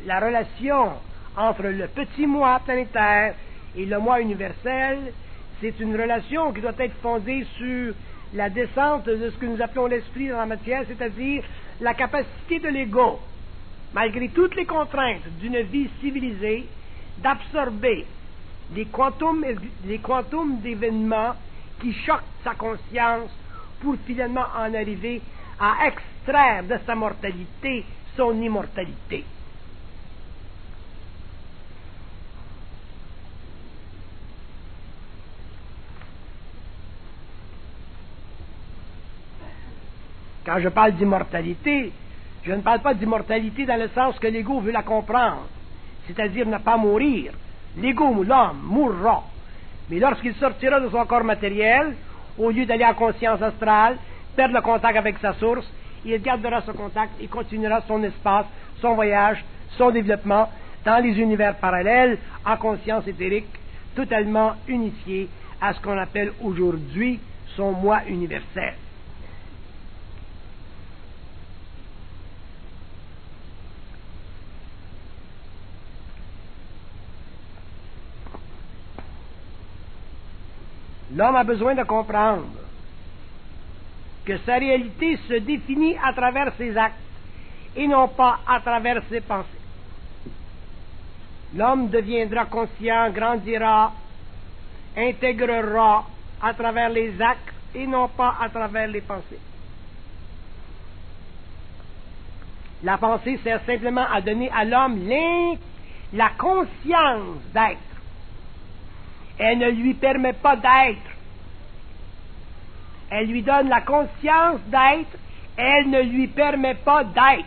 la relation entre le petit moi planétaire et le moi universel. C'est une relation qui doit être fondée sur la descente de ce que nous appelons l'esprit dans la matière, c'est-à-dire la capacité de l'ego, malgré toutes les contraintes d'une vie civilisée, d'absorber les quantums d'événements qui choquent sa conscience pour finalement en arriver à extraire de sa mortalité son immortalité. Quand je parle d'immortalité, je ne parle pas d'immortalité dans le sens que l'ego veut la comprendre, c'est-à-dire ne pas mourir. L'ego, l'homme, mourra. Mais lorsqu'il sortira de son corps matériel, au lieu d'aller en conscience astrale, perdre le contact avec sa source, il gardera ce contact et continuera son espace, son voyage, son développement dans les univers parallèles, en conscience éthérique, totalement unifié à ce qu'on appelle aujourd'hui son moi universel. L'homme a besoin de comprendre que sa réalité se définit à travers ses actes et non pas à travers ses pensées. L'homme deviendra conscient, grandira, intégrera à travers les actes et non pas à travers les pensées. La pensée sert simplement à donner à l'homme la conscience d'être. Elle ne lui permet pas d'être. Elle lui donne la conscience d'être, elle ne lui permet pas d'être.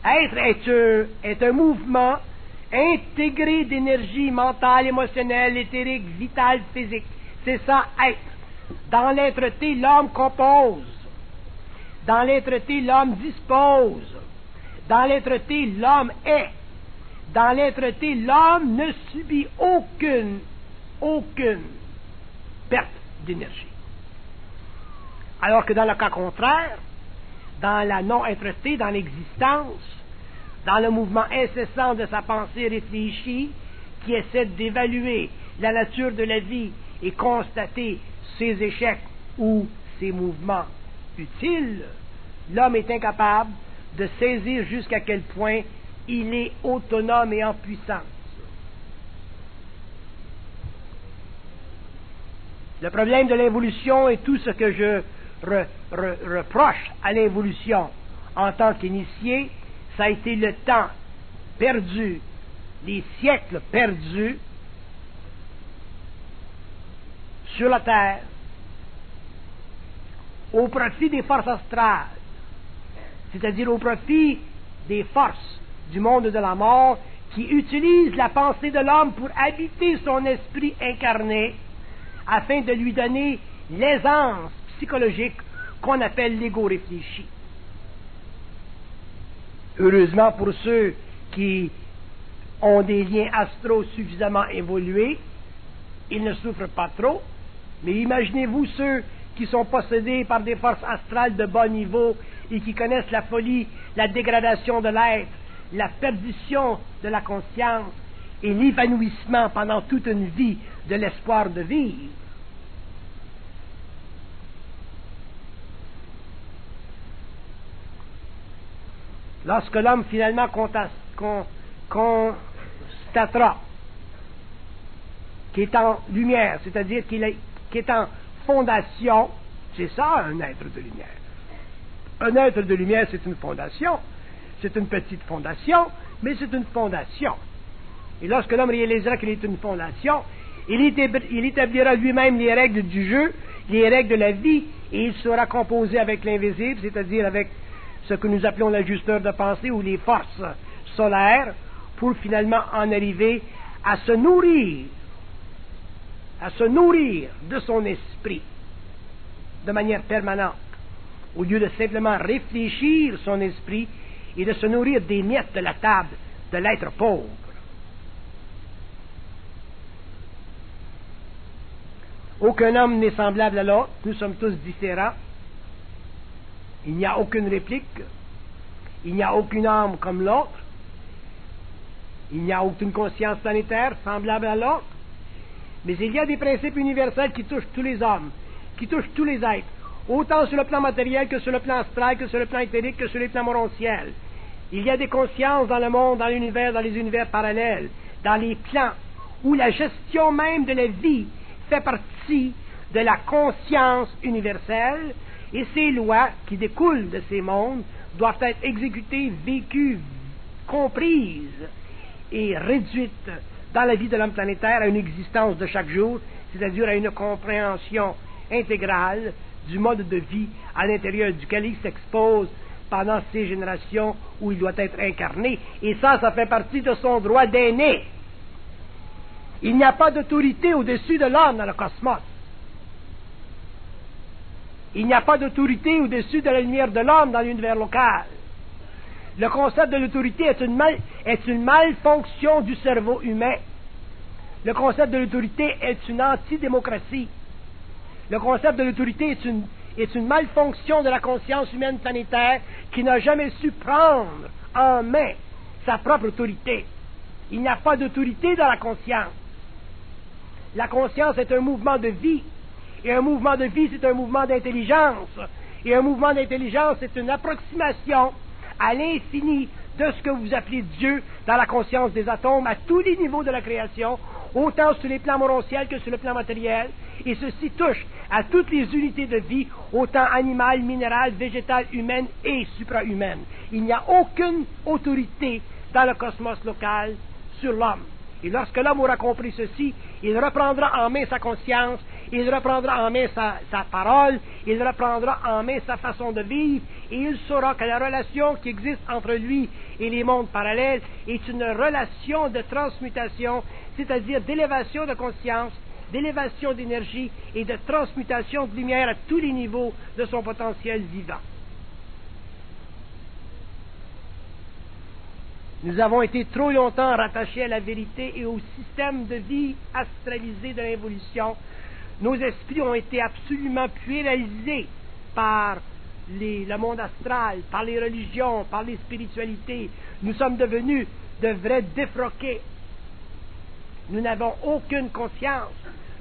Être est un mouvement intégré d'énergie mentale, émotionnelle, éthérique, vitale, physique. C'est ça, être. Dans l'être-té, l'homme compose. Dans l'être-té, l'homme dispose. Dans l'être-té, l'homme est. Dans l'être-té, l'homme ne subit aucune perte d'énergie. Alors que dans le cas contraire, dans la non-être-té, dans l'existence, dans le mouvement incessant de sa pensée réfléchie, qui essaie d'évaluer la nature de la vie et constater ses échecs ou ses mouvements utiles, l'homme est incapable de saisir jusqu'à quel point il est autonome et en puissance. Le problème de l'évolution et tout ce que je reproche à l'évolution en tant qu'initié, ça a été le temps perdu, les siècles perdus sur la Terre au profit des forces astrales, c'est-à-dire au profit des forces du monde de la mort qui utilisent la pensée de l'homme pour habiter son esprit incarné afin de lui donner l'aisance psychologique qu'on appelle l'ego réfléchi. Heureusement pour ceux qui ont des liens astraux suffisamment évolués, ils ne souffrent pas trop, mais imaginez-vous ceux qui sont possédés par des forces astrales de bas niveau et qui connaissent la folie, la dégradation de l'être, la perdition de la conscience et l'évanouissement pendant toute une vie de l'espoir de vivre. Lorsque l'homme finalement constatera qu'il est en lumière, c'est-à-dire qu'il est en fondation, c'est ça un être de lumière. Un être de lumière, c'est une fondation. C'est une petite fondation, mais c'est une fondation. Et lorsque l'homme réalisera qu'il est une fondation, il établira lui-même les règles du jeu, les règles de la vie, et il sera composé avec l'invisible, c'est-à-dire avec ce que nous appelons l'ajusteur de pensée ou les forces solaires, pour finalement en arriver à se nourrir de son esprit de manière permanente, au lieu de simplement réfléchir son esprit et de se nourrir des miettes de la table de l'être pauvre. Aucun homme n'est semblable à l'autre, nous sommes tous différents. Il n'y a aucune réplique, il n'y a aucune âme comme l'autre, il n'y a aucune conscience planétaire semblable à l'autre, mais il y a des principes universels qui touchent tous les hommes, qui touchent tous les êtres, autant sur le plan matériel que sur le plan astral, que sur le plan éthérique, que sur les plans morontiels. Il y a des consciences dans le monde, dans l'univers, dans les univers parallèles, dans les plans où la gestion même de la vie fait partie de la conscience universelle, et ces lois qui découlent de ces mondes doivent être exécutées, vécues, comprises et réduites dans la vie de l'homme planétaire à une existence de chaque jour, c'est-à-dire à une compréhension intégrale du mode de vie à l'intérieur duquel il s'expose pendant ces générations où il doit être incarné. Et ça fait partie de son droit d'aîné. Il n'y a pas d'autorité au-dessus de l'homme dans le cosmos. Il n'y a pas d'autorité au-dessus de la lumière de l'homme dans l'univers local. Le concept de l'autorité est une malfonction du cerveau humain. Le concept de l'autorité est une antidémocratie. Le concept de l'autorité est une malfonction de la conscience humaine planétaire qui n'a jamais su prendre en main sa propre autorité. Il n'y a pas d'autorité dans la conscience. La conscience est un mouvement de vie. Et un mouvement de vie, c'est un mouvement d'intelligence. Et un mouvement d'intelligence, c'est une approximation à l'infini de ce que vous appelez Dieu dans la conscience des atomes à tous les niveaux de la création, autant sur les plans morontiels que sur le plan matériel. Et ceci touche à toutes les unités de vie, autant animales, minérales, végétales, humaines et suprahumaines. Il n'y a aucune autorité dans le cosmos local sur l'homme. Et lorsque l'homme aura compris ceci, il reprendra en main sa conscience, il reprendra en main sa parole, il reprendra en main sa façon de vivre, et il saura que la relation qui existe entre lui et les mondes parallèles est une relation de transmutation, c'est-à-dire d'élévation de conscience, d'élévation d'énergie et de transmutation de lumière à tous les niveaux de son potentiel vivant. Nous avons été trop longtemps rattachés à la vérité et au système de vie astralisé de l'évolution. Nos esprits ont été absolument puéralisés par le monde astral, par les religions, par les spiritualités. Nous sommes devenus de vrais défroqués. Nous n'avons aucune conscience.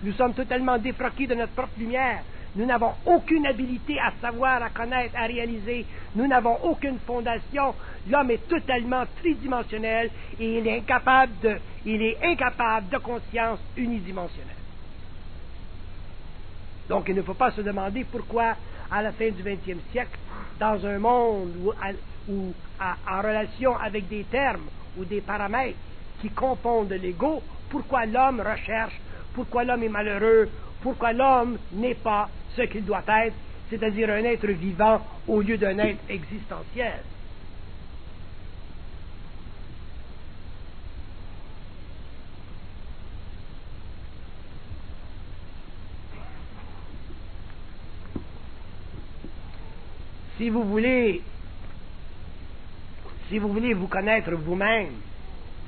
Nous sommes totalement défroqués de notre propre lumière. Nous n'avons aucune habilité à savoir, à connaître, à réaliser. Nous n'avons aucune fondation. L'homme est totalement tridimensionnel et il est incapable de conscience unidimensionnelle. Donc il ne faut pas se demander pourquoi, à la fin du XXe siècle, dans un monde en relation avec des termes ou des paramètres qui confondent l'ego, pourquoi l'homme recherche, pourquoi l'homme est malheureux, pourquoi l'homme n'est pas ce qu'il doit être, c'est-à-dire un être vivant au lieu d'un être existentiel. Si vous voulez vous connaître vous-même,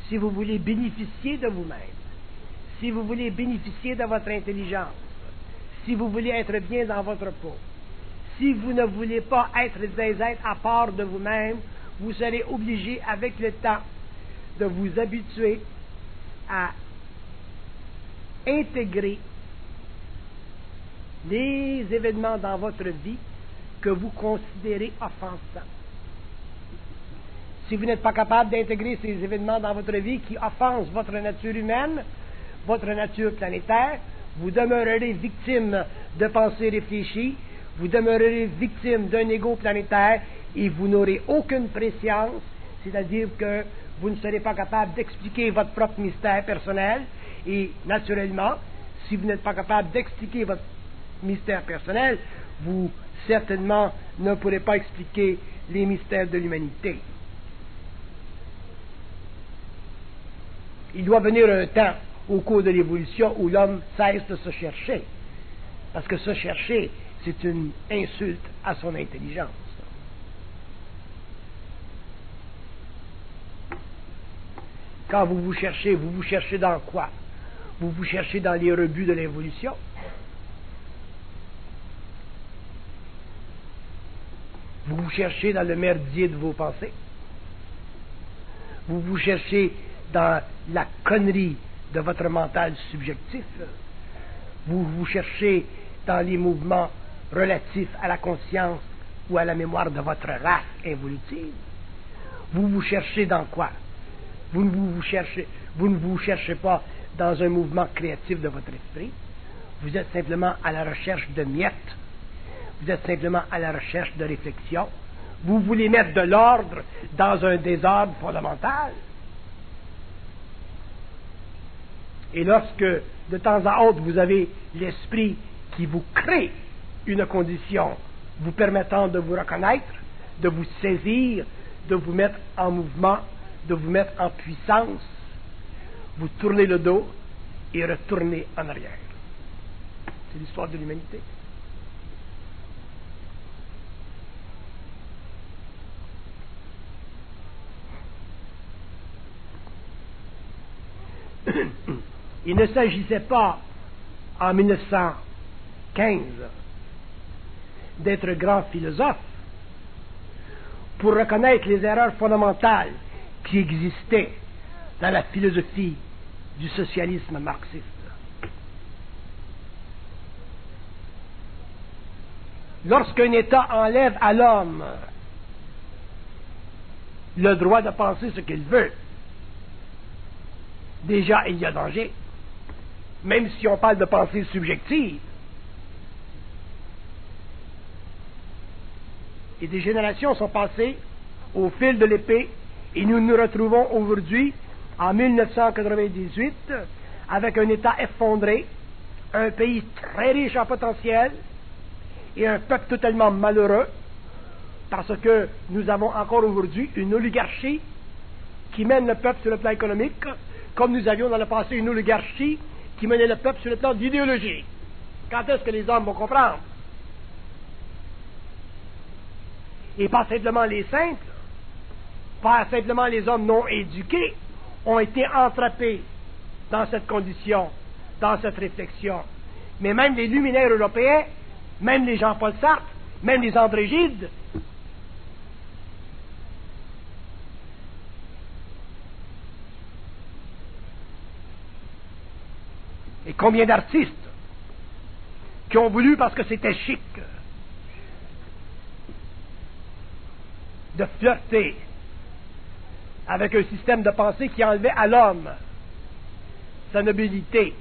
si vous voulez bénéficier de vous-même, si vous voulez bénéficier de votre intelligence, si vous voulez être bien dans votre peau, si vous ne voulez pas être des êtres à part de vous-même, vous serez obligé avec le temps de vous habituer à intégrer les événements dans votre vie que vous considérez offensants. Si vous n'êtes pas capable d'intégrer ces événements dans votre vie qui offensent votre nature humaine, votre nature planétaire, vous demeurerez victime de pensées réfléchies, vous demeurerez victime d'un ego planétaire et vous n'aurez aucune préscience, c'est-à-dire que vous ne serez pas capable d'expliquer votre propre mystère personnel et, naturellement, si vous n'êtes pas capable d'expliquer votre mystère personnel, vous certainement ne pourrez pas expliquer les mystères de l'humanité. Il doit venir un temps au cours de l'évolution où l'homme cesse de se chercher. Parce que se chercher, c'est une insulte à son intelligence. Quand vous vous cherchez dans quoi? Vous vous cherchez dans les rebuts de l'évolution. Vous vous cherchez dans le merdier de vos pensées. Vous vous cherchez dans la connerie de votre mental subjectif. Vous vous cherchez dans les mouvements relatifs à la conscience ou à la mémoire de votre race évolutive. Vous vous cherchez dans quoi? Vous ne vous cherchez pas dans un mouvement créatif de votre esprit. Vous êtes simplement à la recherche de miettes. Vous êtes simplement à la recherche de réflexion. Vous voulez mettre de l'ordre dans un désordre fondamental. Et lorsque, de temps à autre, vous avez l'esprit qui vous crée une condition vous permettant de vous reconnaître, de vous saisir, de vous mettre en mouvement, de vous mettre en puissance, vous tournez le dos et retournez en arrière. C'est l'histoire de l'humanité. Il ne s'agissait pas, en 1915, d'être grand philosophe pour reconnaître les erreurs fondamentales qui existaient dans la philosophie du socialisme marxiste. Lorsqu'un État enlève à l'homme le droit de penser ce qu'il veut, déjà il y a danger, même si on parle de pensée subjective. Et des générations sont passées au fil de l'épée, et nous nous retrouvons aujourd'hui, en 1998, avec un État effondré, un pays très riche en potentiel, et un peuple totalement malheureux, parce que nous avons encore aujourd'hui une oligarchie qui mène le peuple sur le plan économique, comme nous avions dans le passé une oligarchie qui menait le peuple sur le plan d'idéologie. Quand est-ce que les hommes vont comprendre? Et pas simplement les simples, pas simplement les hommes non éduqués, ont été entrappés dans cette condition, dans cette réflexion. Mais même les luminaires européens, même les Jean-Paul Sartre, même les André Gide, et combien d'artistes qui ont voulu, parce que c'était chic, de flirter avec un système de pensée qui enlevait à l'homme sa nobilité,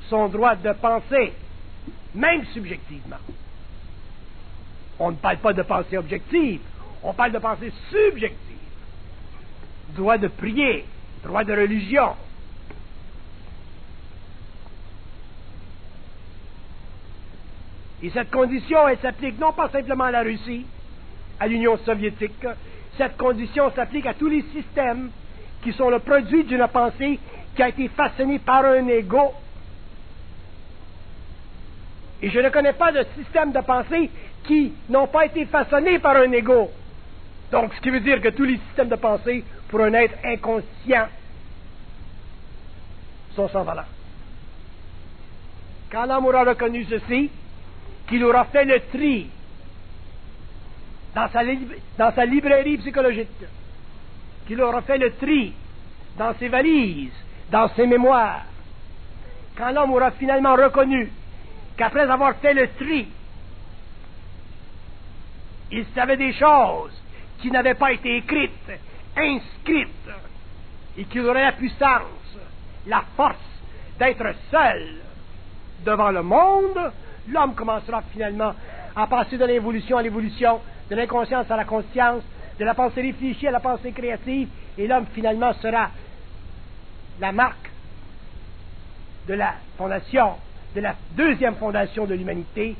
son droit de penser, même subjectivement. On ne parle pas de pensée objective, on parle de pensée subjective. Droit de prier, droit de religion. Et cette condition, elle s'applique non pas simplement à la Russie, à l'Union soviétique. Cette condition s'applique à tous les systèmes qui sont le produit d'une pensée qui a été façonnée par un ego. Et je ne connais pas de système de pensée qui n'ont pas été façonnés par un ego. Donc, ce qui veut dire que tous les systèmes de pensée, pour un être inconscient, sont sans valeur. Quand l'homme aura reconnu ceci, qu'il aura fait le tri dans sa librairie psychologique, qu'il aura fait le tri dans ses valises, dans ses mémoires, quand l'homme aura finalement reconnu qu'après avoir fait le tri, il savait des choses qui n'avaient pas été écrites, inscrites, et qu'il aurait la puissance, la force d'être seul devant le monde, l'homme commencera finalement à passer de l'évolution à l'évolution, de l'inconscience à la conscience, de la pensée réfléchie à la pensée créative, et l'homme finalement sera la marque de la fondation, de la deuxième fondation de l'humanité,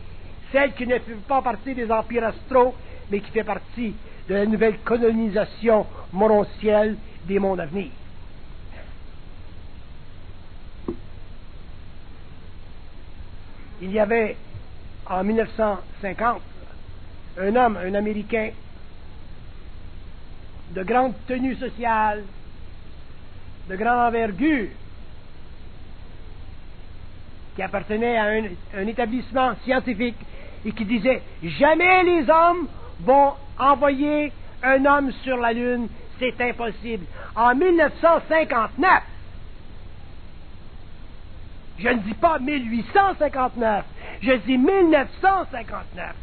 celle qui ne fait pas partie des empires astraux, mais qui fait partie de la nouvelle colonisation morontielle des mondes à venir. Il y avait, en 1950, un homme, un Américain, de grande tenue sociale, de grande envergure, qui appartenait à un établissement scientifique et qui disait « Jamais les hommes vont envoyer un homme sur la Lune, c'est impossible. » En 1959, je ne dis pas 1859, je dis 1959.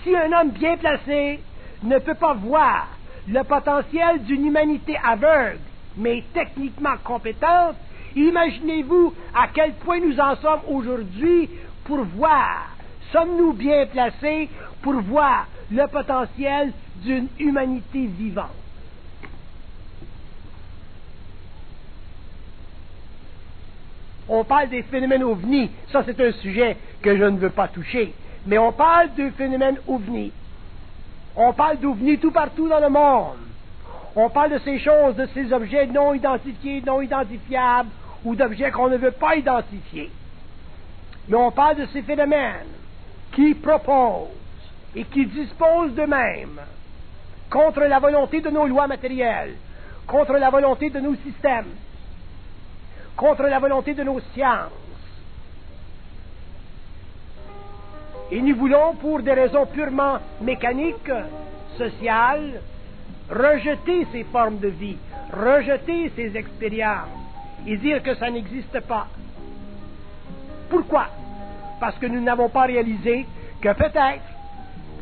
Si un homme bien placé ne peut pas voir le potentiel d'une humanité aveugle, mais techniquement compétente, imaginez-vous à quel point nous en sommes aujourd'hui pour voir. Sommes-nous bien placés pour voir le potentiel d'une humanité vivante? On parle des phénomènes ovnis. Ça, c'est un sujet que je ne veux pas toucher. Mais on parle de phénomènes ovnis. On parle d'ovnis tout partout dans le monde. On parle de ces choses, de ces objets non identifiés, non identifiables, ou d'objets qu'on ne veut pas identifier. Mais on parle de ces phénomènes qui proposent et qui disposent d'eux-mêmes contre la volonté de nos lois matérielles, contre la volonté de nos systèmes, contre la volonté de nos sciences. Et nous voulons, pour des raisons purement mécaniques, sociales, rejeter ces formes de vie, rejeter ces expériences et dire que ça n'existe pas. Pourquoi? Parce que nous n'avons pas réalisé que peut-être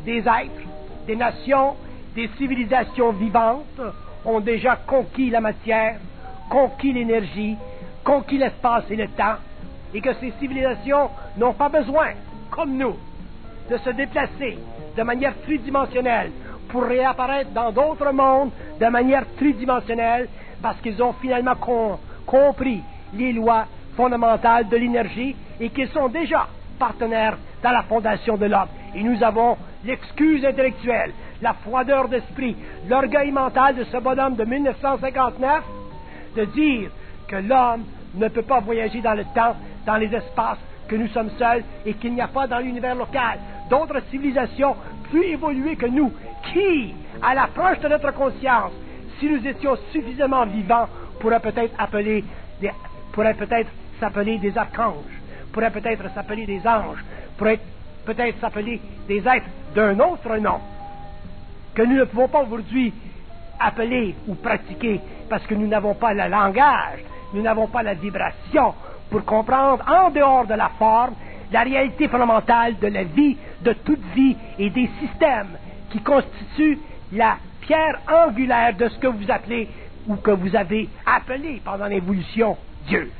des êtres, des nations, des civilisations vivantes ont déjà conquis la matière, conquis l'énergie, conquis l'espace et le temps, et que ces civilisations n'ont pas besoin, comme nous, de se déplacer de manière tridimensionnelle pour réapparaître dans d'autres mondes de manière tridimensionnelle, parce qu'ils ont finalement compris les lois fondamentales de l'énergie et qu'ils sont déjà partenaires dans la fondation de l'homme. Et nous avons l'excuse intellectuelle, la froideur d'esprit, l'orgueil mental de ce bonhomme de 1959 de dire que l'homme ne peut pas voyager dans le temps, dans les espaces, que nous sommes seuls et qu'il n'y a pas dans l'univers local d'autres civilisations plus évoluées que nous qui, à l'approche de notre conscience, si nous étions suffisamment vivants, pourraient peut-être s'appeler des archanges, pourraient peut-être s'appeler des anges, pourraient peut-être s'appeler des êtres d'un autre nom que nous ne pouvons pas aujourd'hui appeler ou pratiquer parce que nous n'avons pas le langage, nous n'avons pas la vibration pour comprendre en dehors de la forme la réalité fondamentale de la vie, de toute vie et des systèmes qui constituent la pierre angulaire de ce que vous appelez ou que vous avez appelé pendant l'évolution Dieu.